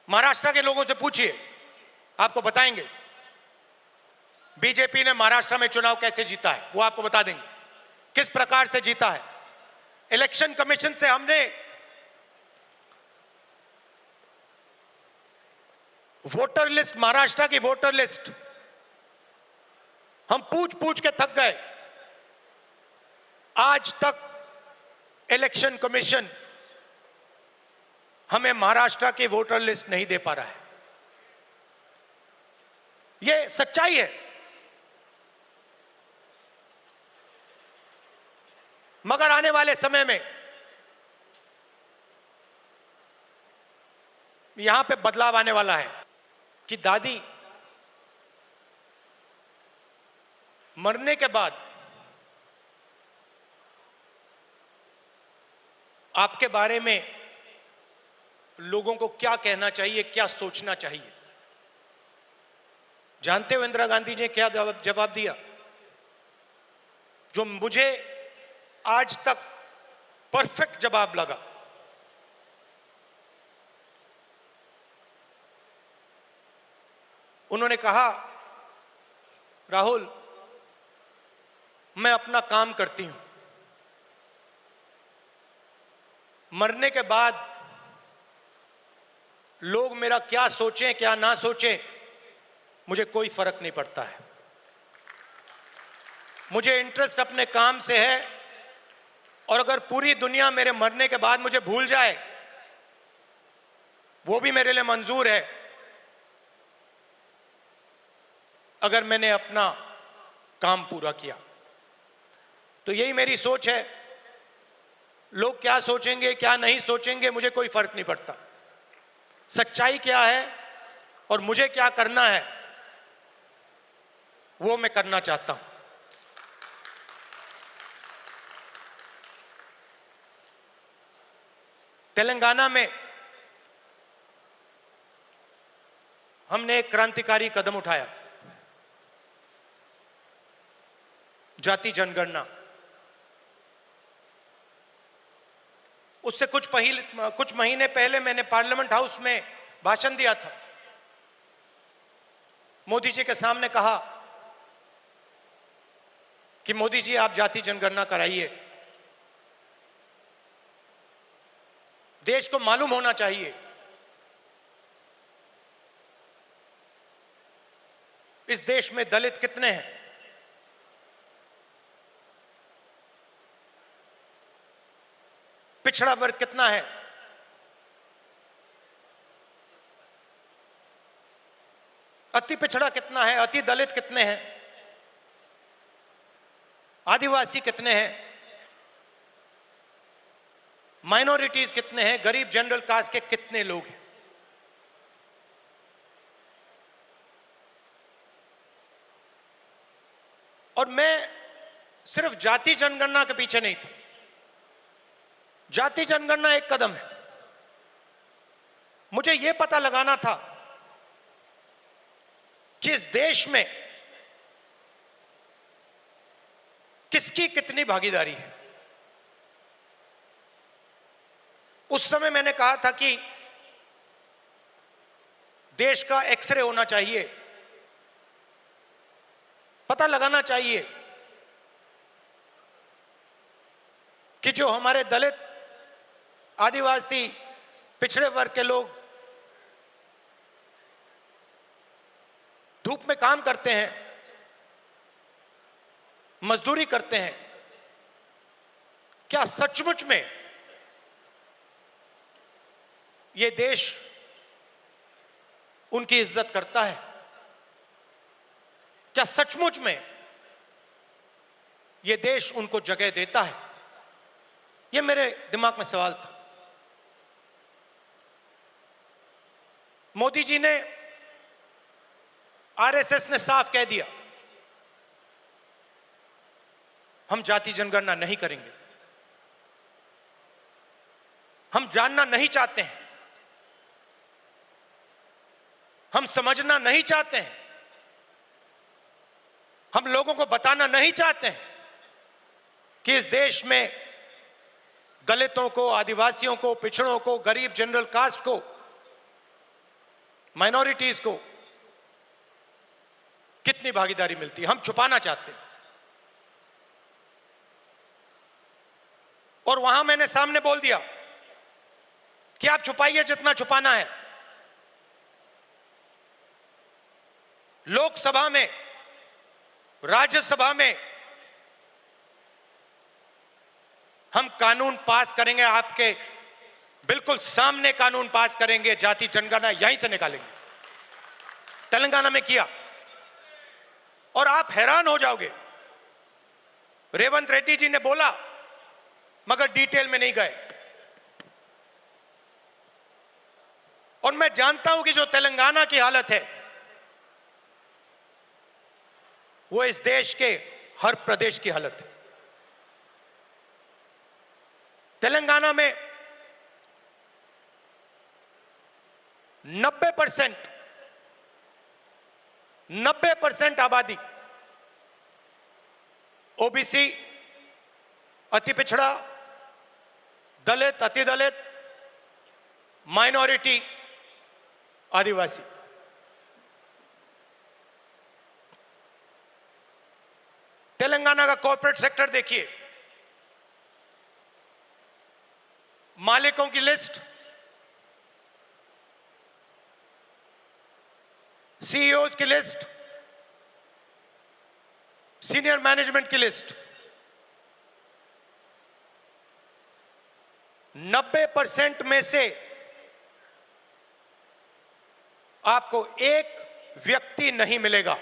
महाराष्ट्र के लोगों से पूछिए, आपको बताएंगे बीजेपी ने महाराष्ट्र में चुनाव कैसे जीता है, वो आपको बता देंगे किस प्रकार से जीता है। इलेक्शन कमीशन से हमने वोटर लिस्ट, महाराष्ट्र की वोटर लिस्ट हम पूछ पूछ के थक गए। आज तक इलेक्शन कमीशन हमें महाराष्ट्र की वोटर लिस्ट नहीं दे पा रहा है। यह सच्चाई है। मगर आने वाले समय में यहां पे बदलाव आने वाला है कि दादी मरने के बाद आपके बारे में लोगों को क्या कहना चाहिए, क्या सोचना चाहिए। जानते हो इंदिरा गांधी जी ने क्या जवाब दिया, जो मुझे आज तक परफेक्ट जवाब लगा। उन्होंने कहा, राहुल मैं अपना काम करती हूं, मरने के बाद लोग मेरा क्या सोचें क्या ना सोचें मुझे कोई फर्क नहीं पड़ता है। मुझे इंटरेस्ट अपने काम से है, और अगर पूरी दुनिया मेरे मरने के बाद मुझे भूल जाए वो भी मेरे लिए मंजूर है, अगर मैंने अपना काम पूरा किया। तो यही मेरी सोच है। लोग क्या सोचेंगे क्या नहीं सोचेंगे मुझे कोई फर्क नहीं पड़ता। सच्चाई क्या है और मुझे क्या करना है वो मैं करना चाहता हूं। तेलंगाना में हमने एक क्रांतिकारी कदम उठाया, जाति जनगणना। उससे कुछ महीने पहले मैंने पार्लियामेंट हाउस में भाषण दिया था। मोदी जी के सामने कहा कि मोदी जी आप जाति जनगणना कराइए, देश को मालूम होना चाहिए इस देश में दलित कितने हैं, पिछड़ा वर्ग कितना है, अति पिछड़ा कितना है, अति दलित कितने हैं, आदिवासी कितने हैं, माइनॉरिटीज कितने हैं, गरीब जनरल कास्ट के कितने लोग हैं। और मैं सिर्फ जाति जनगणना के पीछे नहीं था। जाति जनगणना एक कदम है। मुझे यह पता लगाना था कि इस देश में किसकी कितनी भागीदारी है। उस समय मैंने कहा था कि देश का एक्सरे होना चाहिए, पता लगाना चाहिए कि जो हमारे दलित, आदिवासी, पिछड़े वर्ग के लोग धूप में काम करते हैं, मजदूरी करते हैं, क्या सचमुच में ये देश उनकी इज्जत करता है? क्या सचमुच में ये देश उनको जगह देता है? ये मेरे दिमाग में सवाल था। मोदी जी ने, आरएसएस ने साफ कह दिया हम जाति जनगणना नहीं करेंगे, हम जानना नहीं चाहते हैं, हम समझना नहीं चाहते हैं, हम लोगों को बताना नहीं चाहते हैं कि इस देश में दलितों को, आदिवासियों को, पिछड़ों को, गरीब जनरल कास्ट को माइनॉरिटीज को कितनी भागीदारी मिलती है, हम छुपाना चाहते हैं। और वहां मैंने सामने बोल दिया कि आप छुपाइए जितना छुपाना है। लोकसभा में, राज्यसभा में हम कानून पास करेंगे, आपके बिल्कुल सामने कानून पास करेंगे, जाति जनगणना यहीं से निकालेंगे। तेलंगाना में किया और आप हैरान हो जाओगे। रेवंत रेड्डी जी ने बोला मगर डिटेल में नहीं गए। और मैं जानता हूं कि जो तेलंगाना की हालत है वो इस देश के हर प्रदेश की हालत है। तेलंगाना में 90% आबादी ओबीसी, अति पिछड़ा, दलित, अति दलित, माइनॉरिटी, आदिवासी। तेलंगाना का कॉर्पोरेट सेक्टर देखिए, मालिकों की लिस्ट, सीईओज की लिस्ट, सीनियर मैनेजमेंट की लिस्ट, 90% में से आपको एक व्यक्ति नहीं मिलेगा।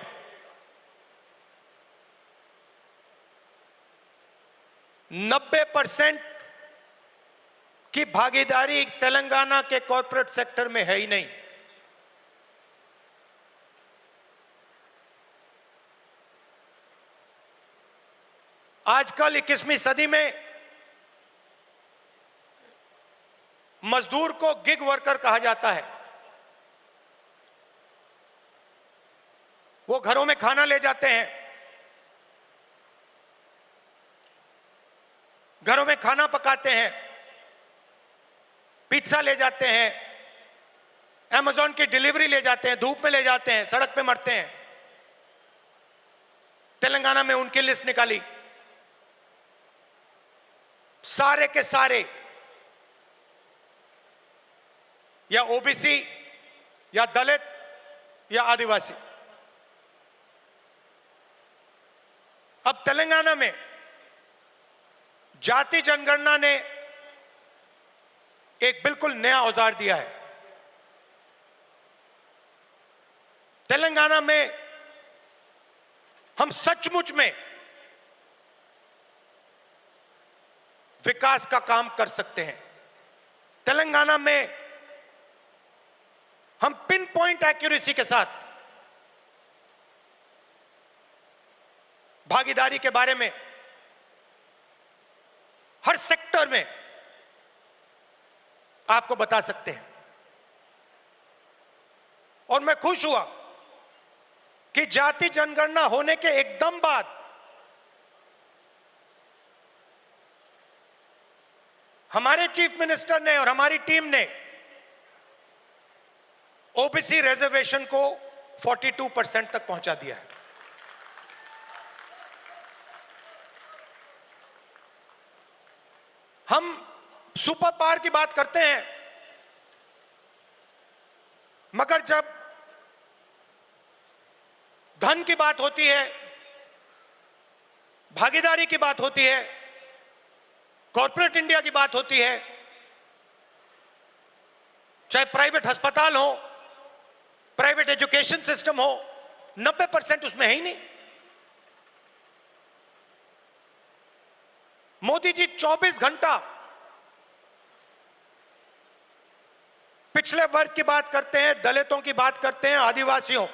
नब्बे % की भागीदारी तेलंगाना के कॉर्पोरेट सेक्टर में है ही नहीं। आजकल 21वीं सदी में मजदूर को गिग वर्कर कहा जाता है। वो घरों में खाना ले जाते हैं, घरों में खाना पकाते हैं, पिज्जा ले जाते हैं, अमेज़न की डिलीवरी ले जाते हैं, धूप में ले जाते हैं, सड़क पे मरते हैं। तेलंगाना में उनकी लिस्ट निकाली, सारे के सारे या ओबीसी या दलित या आदिवासी। अब तेलंगाना में जाति जनगणना ने एक बिल्कुल नया औजार दिया है। तेलंगाना में हम सचमुच में विकास का काम कर सकते हैं। तेलंगाना में हम पिन पॉइंट एक्यूरेसी के साथ भागीदारी के बारे में हर सेक्टर में आपको बता सकते हैं। और मैं खुश हुआ कि जाति जनगणना होने के एकदम बाद हमारे चीफ मिनिस्टर ने और हमारी टीम ने ओबीसी रिजर्वेशन को 42% तक पहुंचा दिया है। हम सुपर पावर की बात करते हैं, मगर जब धन की बात होती है, भागीदारी की बात होती है, कॉर्पोरेट इंडिया की बात होती है, चाहे प्राइवेट अस्पताल हो, प्राइवेट एजुकेशन सिस्टम हो, 90% उसमें है ही नहीं। मोदी जी 24 घंटा पिछले वर्ग की बात करते हैं, दलितों की बात करते हैं, आदिवासियों,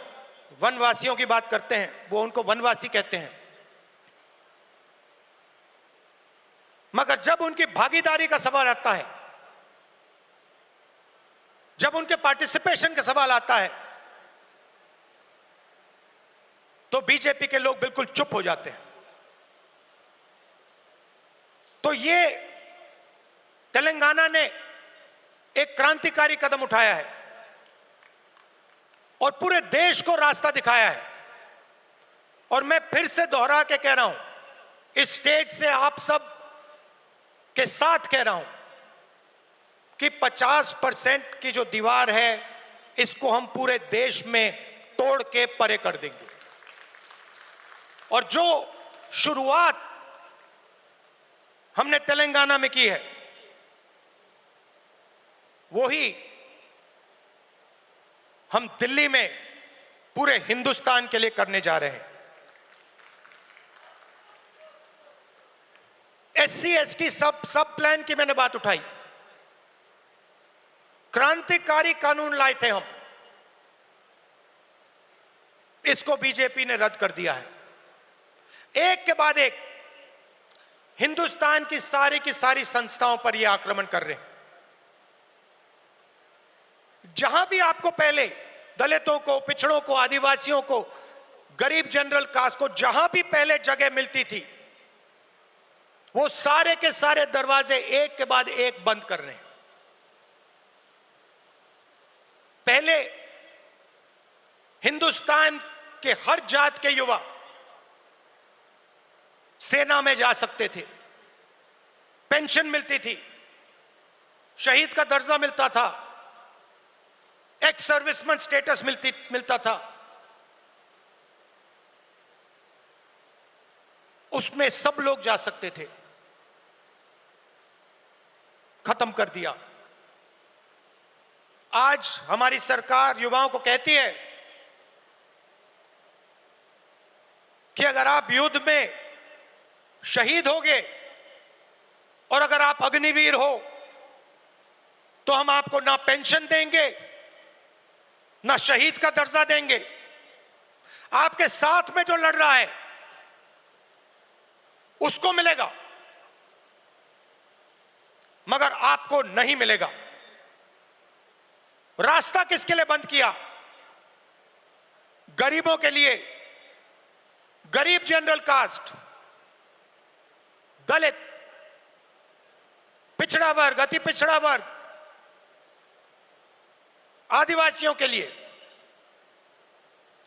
वनवासियों की बात करते हैं। वो उनको वनवासी कहते हैं। मगर जब उनकी भागीदारी का सवाल आता है, जब उनके पार्टिसिपेशन का सवाल आता है, तो बीजेपी के लोग बिल्कुल चुप हो जाते हैं। तो ये तेलंगाना ने एक क्रांतिकारी कदम उठाया है। और पूरे देश को रास्ता दिखाया है। और मैं फिर से दोहरा के कह रहा हूं, इस स्टेज से आप सब के साथ कह रहा हूं कि 50% की जो दीवार है, इसको हम पूरे देश में तोड़ के परे कर देंगे। और जो शुरुआत हमने तेलंगाना में की है, वही हम दिल्ली में पूरे हिंदुस्तान के लिए करने जा रहे हैं। एससी एसटी सब प्लान की मैंने बात उठाई। क्रांतिकारी कानून लाए थे हम, इसको बीजेपी ने रद्द कर दिया है। एक के बाद एक हिंदुस्तान की सारी संस्थाओं पर यह आक्रमण कर रहे हैं। जहां भी आपको पहले दलितों को, पिछड़ों को, आदिवासियों को, गरीब जनरल कास्ट को जहां भी पहले जगह मिलती थी, वो सारे के सारे दरवाजे एक के बाद एक बंद कर रहे हैं। पहले हिंदुस्तान के हर जात के युवा सेना में जा सकते थे, पेंशन मिलती थी, शहीद का दर्जा मिलता था, एक्स सर्विसमैन स्टेटस मिलता था। उसमें सब लोग जा सकते थे, खत्म कर दिया। आज हमारी सरकार युवाओं को कहती है कि अगर आप युद्ध में शहीद होगे और अगर आप अग्निवीर हो तो हम आपको ना पेंशन देंगे, ना शहीद का दर्जा देंगे। आपके साथ में जो लड़ रहा है उसको मिलेगा, मगर आपको नहीं मिलेगा। रास्ता किसके लिए बंद किया? गरीबों के लिए, गरीब जनरल कास्ट, दलित, पिछड़ा वर्ग, अति पिछड़ा वर्ग, आदिवासियों के लिए।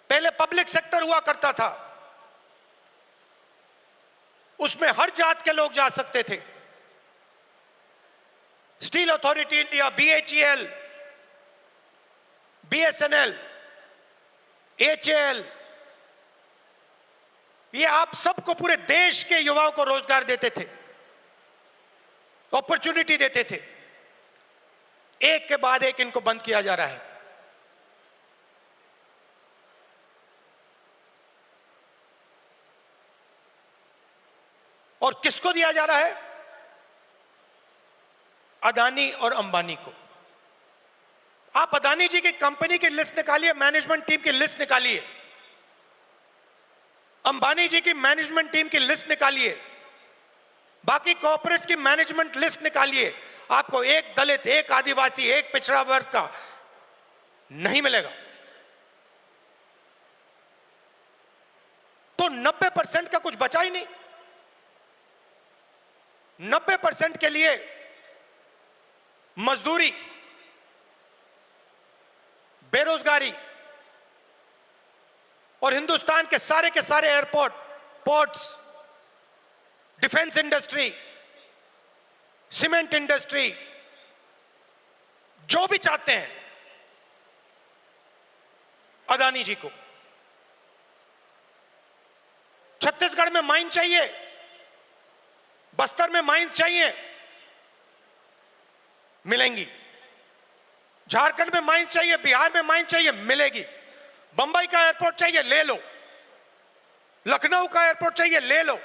पहले पब्लिक सेक्टर हुआ करता था, उसमें हर जात के लोग जा सकते थे। Steel authority India, BHEL, BSNL, HAL, ये आप सबको, पूरे देश के युवाओं को रोजगार देते थे, अपॉर्चुनिटी देते थे। एक के बाद एक इनको बंद किया जा रहा है। और किसको दिया जा रहा है? अदानी और अंबानी को। आप अदानी जी की कंपनी की लिस्ट निकालिए, मैनेजमेंट टीम की लिस्ट निकालिए, अंबानी जी की मैनेजमेंट टीम की लिस्ट निकालिए, बाकी कॉर्पोरेट्स की मैनेजमेंट लिस्ट निकालिए। आपको एक दलित, एक आदिवासी, एक पिछड़ा वर्ग का नहीं मिलेगा। तो 90% का कुछ बचा ही नहीं। 90% के लिए मजदूरी, बेरोजगारी, और हिंदुस्तान के सारे airport, ports, defence industry, cement industry, जो भी चाहते हैं अदानी जी को। छत्तीसगढ़ में माइन चाहिए, बस्तर में माइन चाहिए, मिलेंगी। झारखंड में माइन चाहिए, बिहार में माइन चाहिए, मिलेगी। बंबई का एयरपोर्ट चाहिए, ले लो। लखनऊ का एयरपोर्ट चाहिए, ले लो।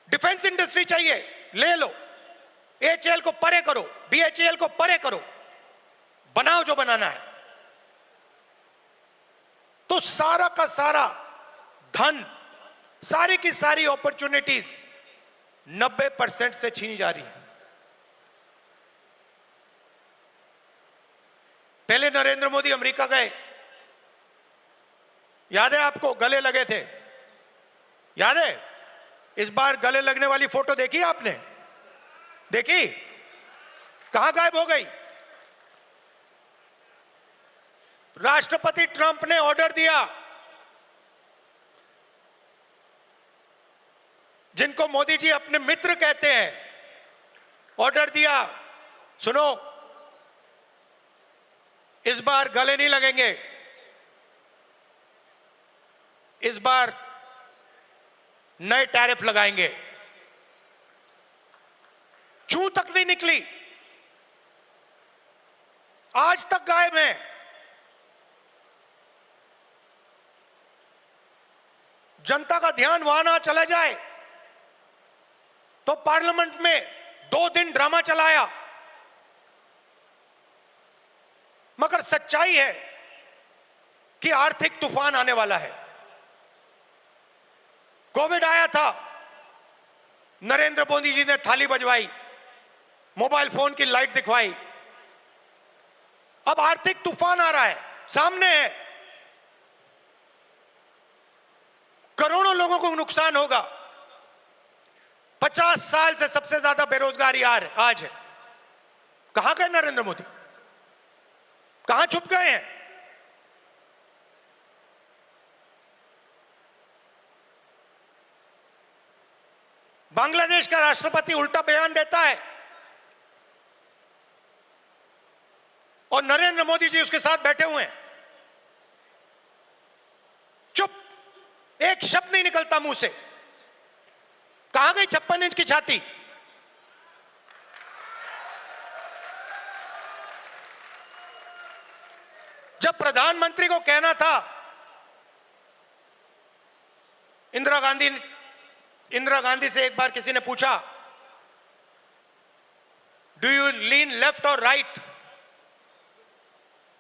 डिफेंस इंडस्ट्री चाहिए, ले लो। एचएएल को परे करो, बीएचईएल को परे करो, बनाओ जो बनाना है। तो सारा का सारा धन, सारी की सारी अपॉर्चुनिटीज 90% से छीनी जा रही है। पहले नरेंद्र मोदी अमेरिका गए, याद है आपको, गले लगे थे, याद है? इस बार गले लगने वाली फोटो देखी आपने? देखी? कहां गायब हो गई? राष्ट्रपति ट्रंप ने ऑर्डर दिया, जिनको मोदी जी अपने मित्र कहते हैं, ऑर्डर दिया, सुनो, इस बार गले नहीं लगेंगे, इस बार नए टैरिफ लगाएंगे। चूं तक नहीं निकली, आज तक गायब है। जनता का ध्यान वहां ना चला जाए तो पार्लियामेंट में 2 दिन ड्रामा चलाया, मगर सच्चाई है कि आर्थिक तूफान आने वाला है। कोविड आया था, नरेंद्र मोदी जी ने थाली बजवाई, मोबाइल फोन की लाइट दिखवाई। अब आर्थिक तूफान आ रहा है, सामने है, करोड़ों लोगों को नुकसान होगा। 50 साल से सबसे ज्यादा बेरोजगारी आज है। कहां गए नरेंद्र मोदी? कहां छुप गए हैं? बांग्लादेश का राष्ट्रपति उल्टा बयान देता है और नरेंद्र मोदी जी उसके साथ बैठे हुए हैं, चुप, एक शब्द नहीं निकलता मुंह से। कहां गई 56 इंच की छाती? जब प्रधानमंत्री को कहना था, इंदिरा गांधी से एक बार किसी ने पूछा, डू यू लीन लेफ्ट और राइट,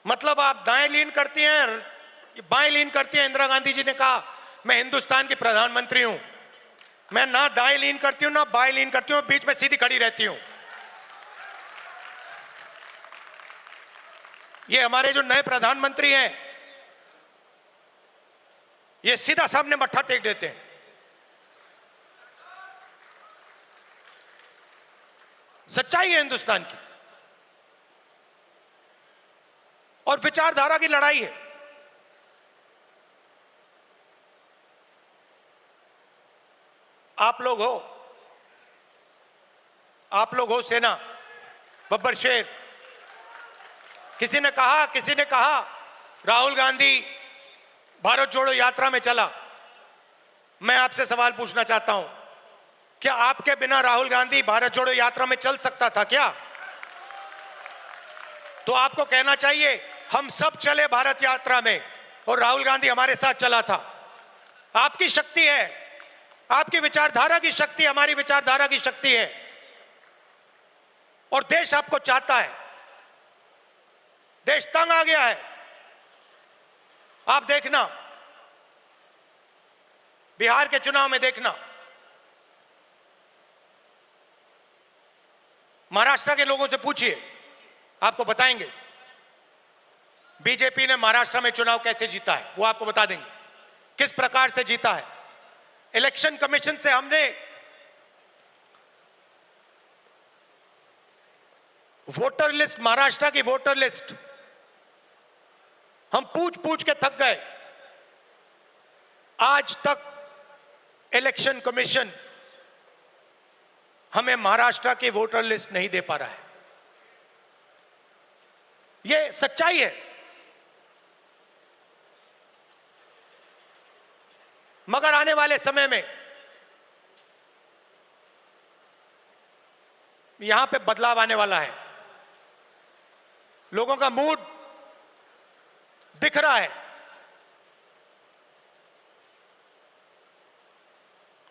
मतलब आप दाएं लीन करती हैं बाएं लीन करती हैं? इंदिरा गांधी जी ने कहा, मैं हिंदुस्तान की प्रधानमंत्री हूं, मैं ना दाएं लीन करती हूं ना बाएं लीन करती हूं, बीच में सीधी खड़ी रहती हूं। ये हमारे जो नए प्रधानमंत्री हैं, ये सीधा सामने मत्था टेक देते हैं। सच्चाई है हिंदुस्तान की, और विचारधारा की लड़ाई है। आप लोग हो सेना, बब्बर शेर। किसी ने कहा राहुल गांधी भारत जोड़ो यात्रा में चला। मैं आपसे सवाल पूछना चाहता हूं, क्या आपके बिना राहुल गांधी भारत जोड़ो यात्रा में चल सकता था क्या? तो आपको कहना चाहिए, हम सब चले भारत यात्रा में और राहुल गांधी हमारे साथ चला था। आपकी शक्ति है, आपकी विचारधारा की शक्ति हमारी विचारधारा की शक्ति है, और देश आपको चाहता है। देश तंग आ गया है। आप देखना, बिहार के चुनाव में देखना, महाराष्ट्र के लोगों से पूछिए, आपको बताएंगे बीजेपी ने महाराष्ट्र में चुनाव कैसे जीता है। वो आपको बता देंगे किस प्रकार से जीता है। इलेक्शन कमीशन से हमने वोटर लिस्ट, महाराष्ट्र की वोटर लिस्ट हम पूछ पूछ के थक गए। आज तक इलेक्शन कमीशन हमें महाराष्ट्र की वोटर लिस्ट नहीं दे पा रहा है। यह सच्चाई है। मगर आने वाले समय में यहां पे बदलाव आने वाला है। लोगों का मूड दिख रहा है।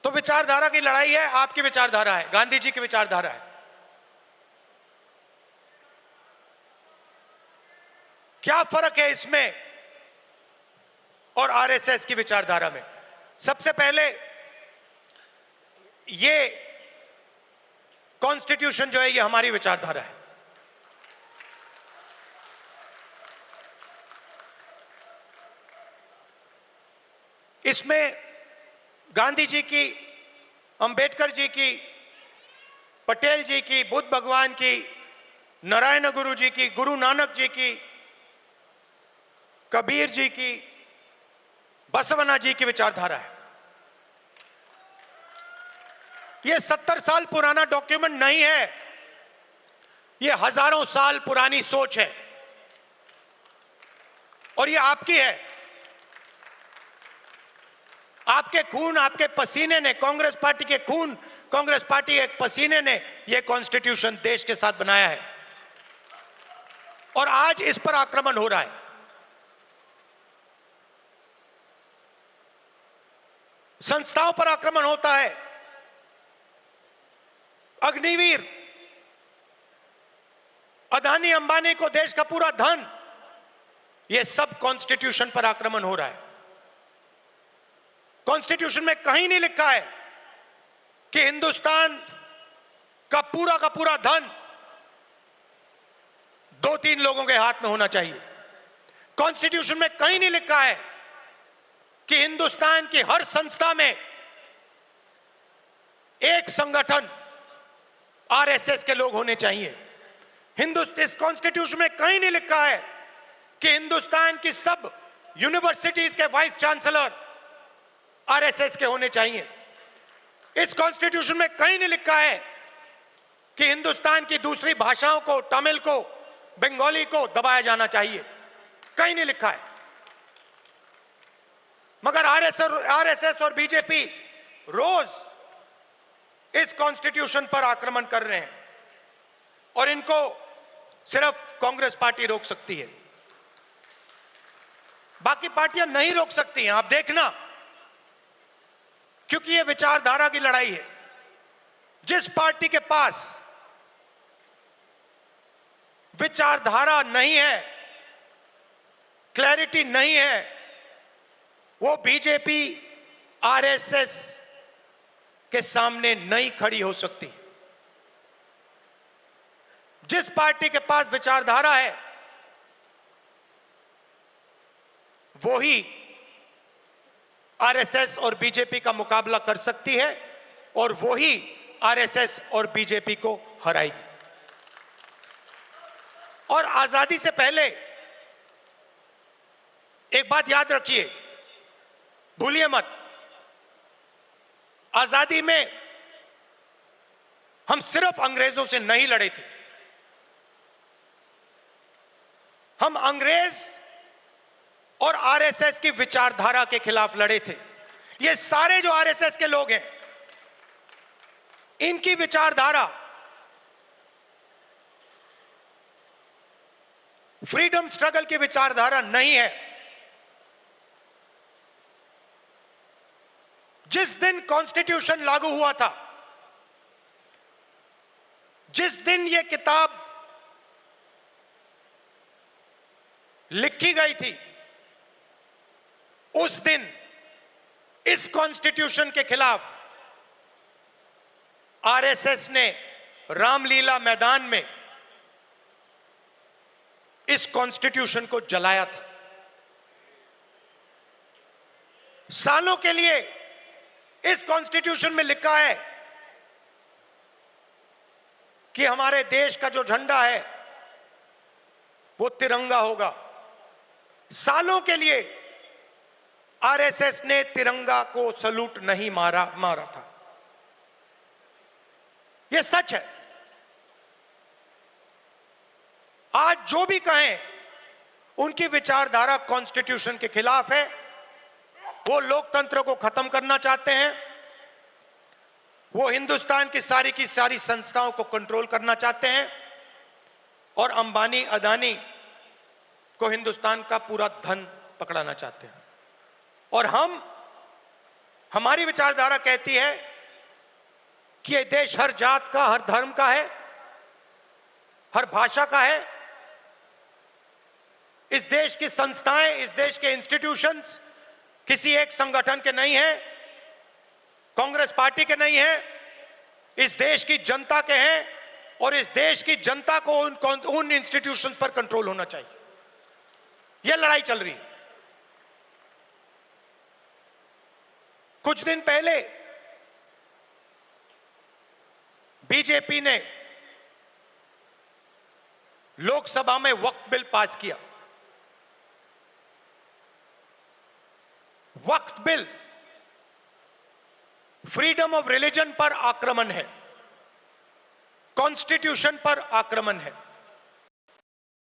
तो विचारधारा की लड़ाई है। आपकी विचारधारा है, गांधी जी की विचारधारा है। क्या फर्क है इसमें और आरएसएस की विचारधारा में? सबसे पहले, ये कॉन्स्टिट्यूशन जो है ये हमारी विचारधारा है। इसमें गांधी जी की, अंबेडकर जी की, पटेल जी की, बुद्ध भगवान की, नारायण गुरु जी की, गुरु नानक जी की, कबीर जी की, बसवना जी की विचारधारा है। यह 70 साल पुराना डॉक्यूमेंट नहीं है, यह हजारों साल पुरानी सोच है और यह आपकी है। आपके खून, आपके पसीने ने, कांग्रेस पार्टी के खून, कांग्रेस पार्टी के पसीने ने यह कॉन्स्टिट्यूशन देश के साथ बनाया है और आज इस पर आक्रमण हो रहा है। संस्थाओं पर आक्रमण होता है। अग्निवीर, अदानी अंबानी को देश का पूरा धन, यह सब कॉन्स्टिट्यूशन पर आक्रमण हो रहा है। कॉन्स्टिट्यूशन में कहीं नहीं लिखा है कि हिंदुस्तान का पूरा धन 2-3 लोगों के हाथ में होना चाहिए। कॉन्स्टिट्यूशन में कहीं नहीं लिखा है कि हिंदुस्तान की हर संस्था में एक संगठन आरएसएस के लोग होने चाहिए। इस कॉन्स्टिट्यूशन में कहीं नहीं लिखा है कि हिंदुस्तान की सब यूनिवर्सिटीज के वाइस चांसलर आरएसएस के होने चाहिए। इस कॉन्स्टिट्यूशन में कहीं नहीं लिखा है कि हिंदुस्तान की दूसरी भाषाओं को, तमिल को, बंगाली को दबाया जाना चाहिए। कहीं नहीं लिखा है। मगर आरएसएस और बीजेपी रोज इस कॉन्स्टिट्यूशन पर आक्रमण कर रहे हैं और इनको सिर्फ कांग्रेस पार्टी रोक सकती है, बाकी पार्टियां नहीं रोक सकती हैं। आप देखना, क्योंकि यह विचारधारा की लड़ाई है। जिस पार्टी के पास विचारधारा नहीं है, क्लैरिटी नहीं है, वो बीजेपी, आरएसएस के सामने नहीं खड़ी हो सकती। जिस पार्टी के पास विचारधारा है, वो ही आरएसएस और बीजेपी का मुकाबला कर सकती है और वो ही आरएसएस और बीजेपी को हराएगी। और आजादी से पहले एक बात याद रखिए, भूलिए मत, आजादी में हम सिर्फ अंग्रेजों से नहीं लड़े थे, हम अंग्रेज और आरएसएस की विचारधारा के खिलाफ लड़े थे। ये सारे जो आरएसएस के लोग हैं, इनकी विचारधारा फ्रीडम स्ट्रगल की विचारधारा नहीं है। जिस दिन कॉन्स्टिट्यूशन लागू हुआ था, जिस दिन यह किताब लिखी गई थी, उस दिन इस कॉन्स्टिट्यूशन के खिलाफ आरएसएस ने रामलीला मैदान में इस कॉन्स्टिट्यूशन को जलाया था। सालों के लिए इस कॉन्स्टिट्यूशन में लिखा है कि हमारे देश का जो झंडा है वो तिरंगा होगा। सालों के लिए आरएसएस ने तिरंगा को सलूट नहीं मारा था। यह सच है। आज जो भी कहें, उनकी विचारधारा कॉन्स्टिट्यूशन के खिलाफ है। वो लोकतंत्र को खत्म करना चाहते हैं, वो हिंदुस्तान की सारी संस्थाओं को कंट्रोल करना चाहते हैं और अंबानी अदानी को हिंदुस्तान का पूरा धन पकड़ाना चाहते हैं। और हमारी विचारधारा कहती है कि यह देश हर जात का, हर धर्म का है, हर भाषा का है। इस देश की संस्थाएं, इस देश के इंस्टीट्यूशंस किसी एक संगठन के नहीं है, कांग्रेस पार्टी के नहीं है, इस देश की जनता के हैं और इस देश की जनता को उन इंस्टीट्यूशंस पर कंट्रोल होना चाहिए। यह लड़ाई चल रही है। कुछ दिन पहले बीजेपी ने लोकसभा में वक्फ बिल पास किया। वक्फ बिल फ्रीडम ऑफ रिलीजन पर आक्रमण है, कॉन्स्टिट्यूशन पर आक्रमण है,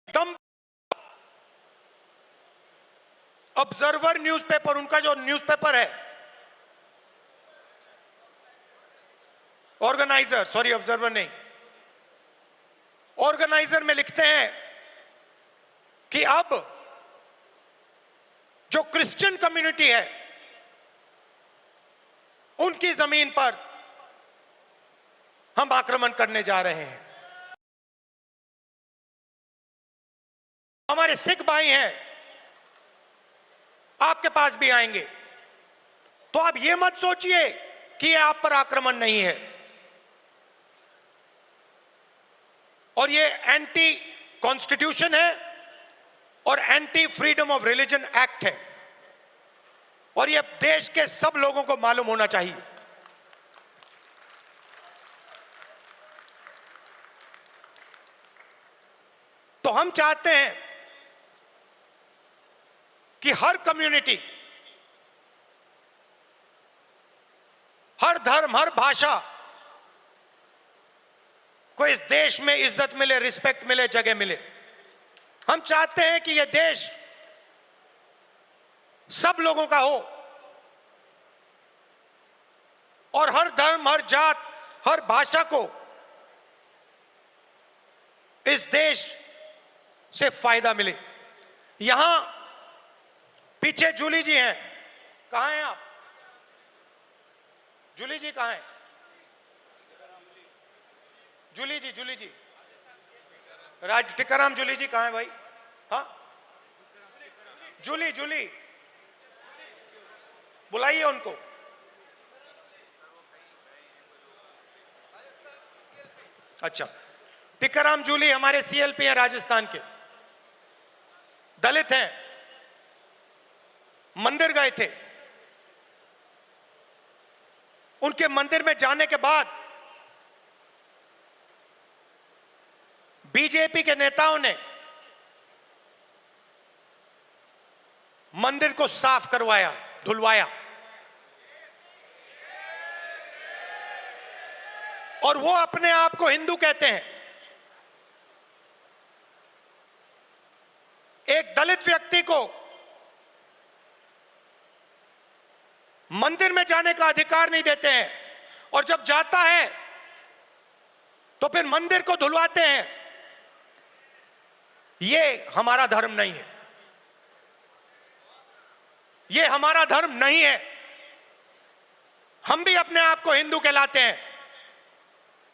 दम ऑब्जर्वर न्यूज़पेपर, उनका जो न्यूज़पेपर है, ऑर्गेनाइजर, सॉरी ऑब्जर्वर नहीं, ऑर्गेनाइजर में लिखते हैं कि अब जो क्रिश्चियन कम्युनिटी है उनकी जमीन पर हम आक्रमण करने जा रहे हैं। हमारे सिख भाई हैं, आपके पास भी आएंगे, तो आप ये मत सोचिए कि ये आप पर आक्रमण नहीं है, और ये एंटी कॉन्स्टिट्यूशन है और anti freedom of religion act है, और ये देश के सब लोगों को मालूम होना चाहिए। तो हम चाहते हैं कि हर कम्युनिटी, हर धर्म, हर भाषा को इस देश में इज्जत मिले, रिस्पेक्ट मिले, जगह मिले। हम चाहते हैं कि यह देश सब लोगों का हो और हर धर्म, हर जात, हर भाषा को इस देश से फायदा मिले। यहां पीछे जूली जी हैं, कहां हैं आप? जूली जी कहां हैं? जूली जी राज टिकाराम जूली जी कहां है भाई? हाँ, जूली बुलाइए उनको। अच्छा, टिकाराम जूली हमारे सीएलपी हैं, राजस्थान के, दलित हैं, मंदिर गए थे। उनके मंदिर में जाने के बाद बीजेपी के नेताओं ने मंदिर को साफ करवाया, धुलवाया, और वो अपने आप को हिंदू कहते हैं। एक दलित व्यक्ति को मंदिर में जाने का अधिकार नहीं देते हैं, और जब जाता है तो फिर मंदिर को धुलवाते हैं। ये हमारा धर्म नहीं है, ये हमारा धर्म नहीं है। हम भी अपने आप को हिंदू कहलाते हैं,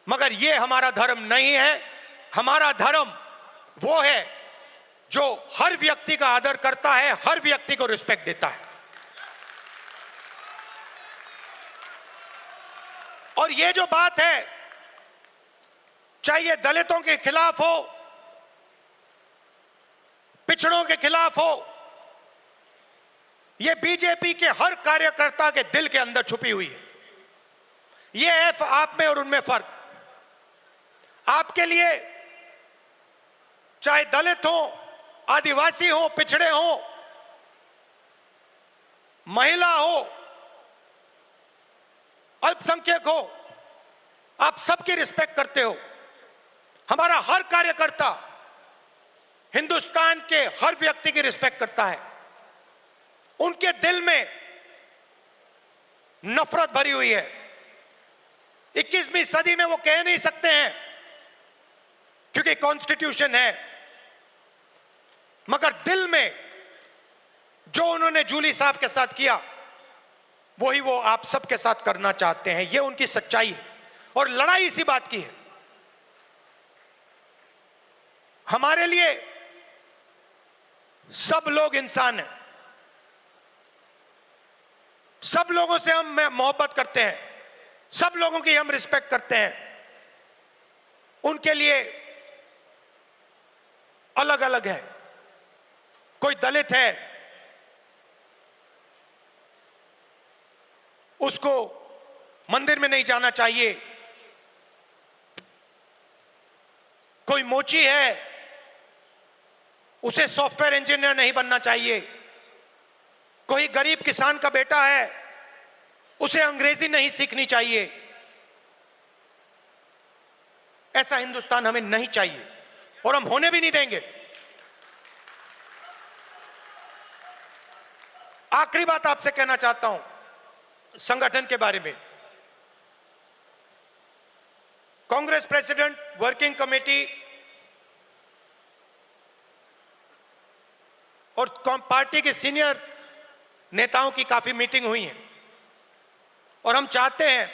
मगर ये हमारा धर्म नहीं है। हमारा धर्म वो है जो हर व्यक्ति का आदर करता है, हर व्यक्ति को रिस्पेक्ट देता है। और ये जो बात है, चाहे ये दलितों के खिलाफ हो, पिछड़ों के खिलाफ हो, ये बीजेपी के हर कार्यकर्ता के दिल के अंदर छुपी हुई है। ये है आप में और उनमें फर्क। आपके लिए चाहे दलित हो, आदिवासी हो, पिछड़े हो, महिला हो, अल्पसंख्यक हो, आप सबकी रिस्पेक्ट करते हो। हमारा हर कार्यकर्ता हिंदुस्तान के हर व्यक्ति की रिस्पेक्ट करता है। उनके दिल में नफरत भरी हुई है। 21वीं सदी में वो कह नहीं सकते हैं क्योंकि कॉन्स्टिट्यूशन है, मगर दिल में जो उन्होंने जूली साहब के साथ किया वही वो आप सबके साथ करना चाहते हैं। ये उनकी सच्चाई है, और लड़ाई इसी बात की है। हमारे लिए सब लोग इंसान हैं, सब लोगों से हम मोहब्बत करते हैं, सब लोगों की हम रिस्पेक्ट करते हैं। उनके लिए अलग अलग है। कोई दलित है, उसको मंदिर में नहीं जाना चाहिए। कोई मोची है, उसे सॉफ्टवेयर इंजीनियर नहीं बनना चाहिए। कोई गरीब किसान का बेटा है, उसे अंग्रेजी नहीं सीखनी चाहिए, ऐसा हिंदुस्तान हमें नहीं चाहिए और हम होने भी नहीं देंगे। आखिरी बात आपसे कहना चाहता हूं संगठन के बारे में। कांग्रेस प्रेसिडेंट, वर्किंग कमेटी और पार्टी के सीनियर नेताओं की काफी मीटिंग हुई है और हम चाहते हैं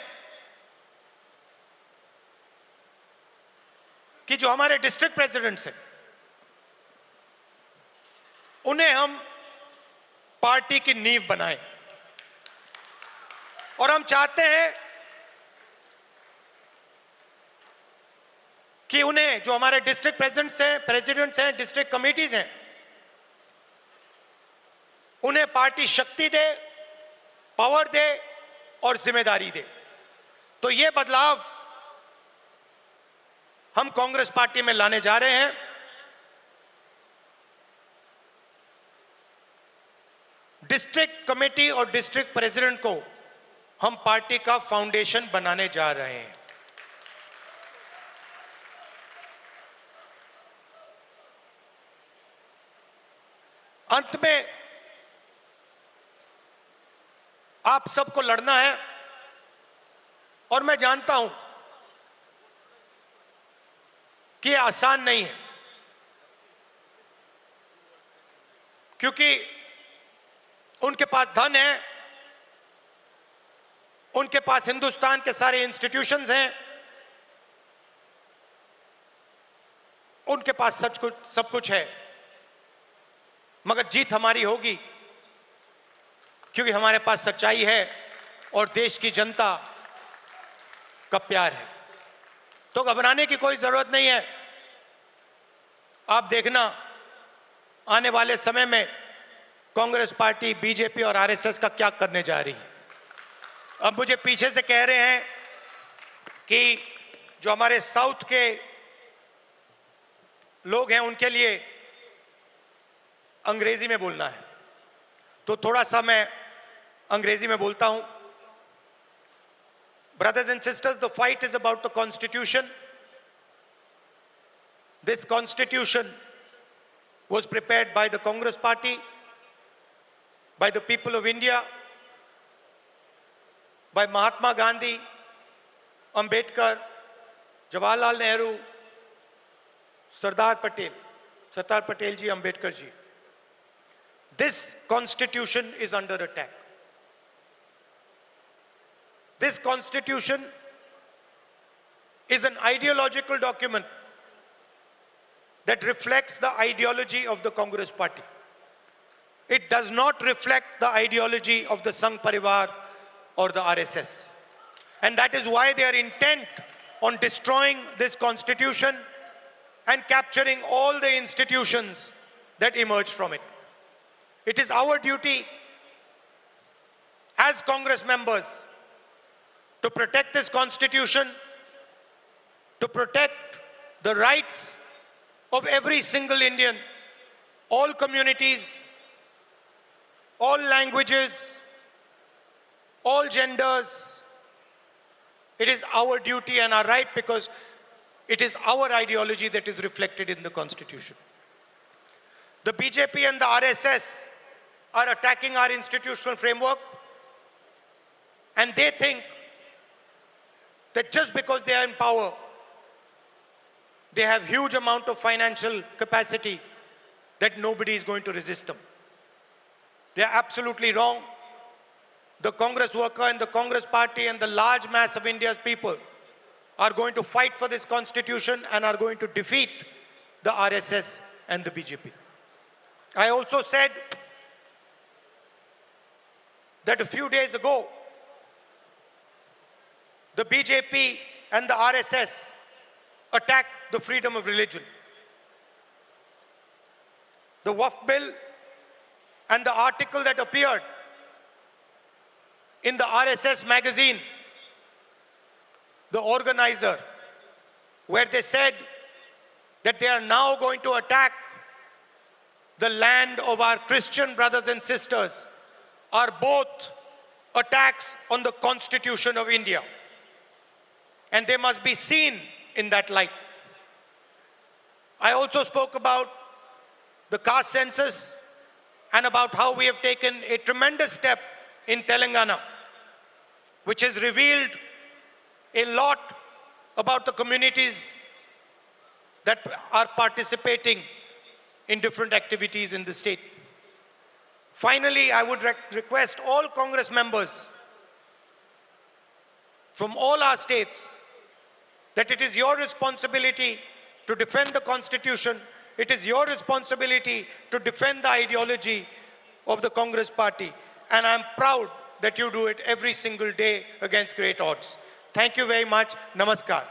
कि जो हमारे डिस्ट्रिक्ट प्रेसिडेंट्स हैं उन्हें हम पार्टी की नींव बनाएं और हम चाहते हैं कि उन्हें, जो हमारे डिस्ट्रिक्ट प्रेसिडेंट्स हैं, डिस्ट्रिक्ट कमेटीज हैं, उन्हें पार्टी शक्ति दे, पावर दे और जिम्मेदारी दे। तो ये बदलाव हम कांग्रेस पार्टी में लाने जा रहे हैं। डिस्ट्रिक्ट कमेटी और डिस्ट्रिक्ट प्रेसिडेंट को हम पार्टी का फाउंडेशन बनाने जा रहे हैं। अंत में आप सबको लड़ना है और मैं जानता हूं कि ये आसान नहीं है, क्योंकि उनके पास धन है, उनके पास हिंदुस्तान के सारे इंस्टीट्यूशंस हैं, उनके पास सब कुछ है, मगर जीत हमारी होगी क्योंकि हमारे पास सच्चाई है और देश की जनता का प्यार है। तो घबराने की कोई जरूरत नहीं है। आप देखना आने वाले समय में कांग्रेस पार्टी, बीजेपी और आरएसएस का क्या करने जा रही है। अब मुझे पीछे से कह रहे हैं कि जो हमारे साउथ के लोग हैं उनके लिए अंग्रेजी में बोलना है, तो थोड़ा सा मैं अंग्रेजी में बोलता हूं। Brothers and sisters, the fight is about the Constitution. This Constitution was prepared by the Congress Party, by the people of India, by Mahatma Gandhi, Ambedkar, Jawaharlal Nehru, Sardar Patel ji, Ambedkar ji. This Constitution is under attack. This Constitution is an ideological document that reflects the ideology of the Congress Party. It does not reflect the ideology of the Sangh Parivar or the RSS. And that is why they are intent on destroying this Constitution and capturing all the institutions that emerge from it. It is our duty as Congress members to protect this Constitution, to protect the rights of every single Indian, all communities, all languages, all genders. It is our duty and our right because it is our ideology that is reflected in the Constitution. The BJP and the RSS are attacking our institutional framework, and they think that just because they are in power, they have huge amount of financial capacity that nobody is going to resist them. They are absolutely wrong. The Congress worker and the Congress party and the large mass of India's people are going to fight for this Constitution and are going to defeat the RSS and the BJP. I also said that a few days ago, the BJP and the RSS attacked the freedom of religion. The Waqf bill and the article that appeared in the RSS magazine, the organizer, where they said that they are now going to attack the land of our Christian brothers and sisters are both attacks on the Constitution of India, and they must be seen in that light. I also spoke about the caste census and about how we have taken a tremendous step in Telangana, which has revealed a lot about the communities that are participating in different activities in the state. Finally, I would request all Congress members from all our states that it is your responsibility to defend the Constitution. It is your responsibility to defend the ideology of the Congress party. And I'm proud that you do it every single day against great odds. Thank you very much. Namaskar.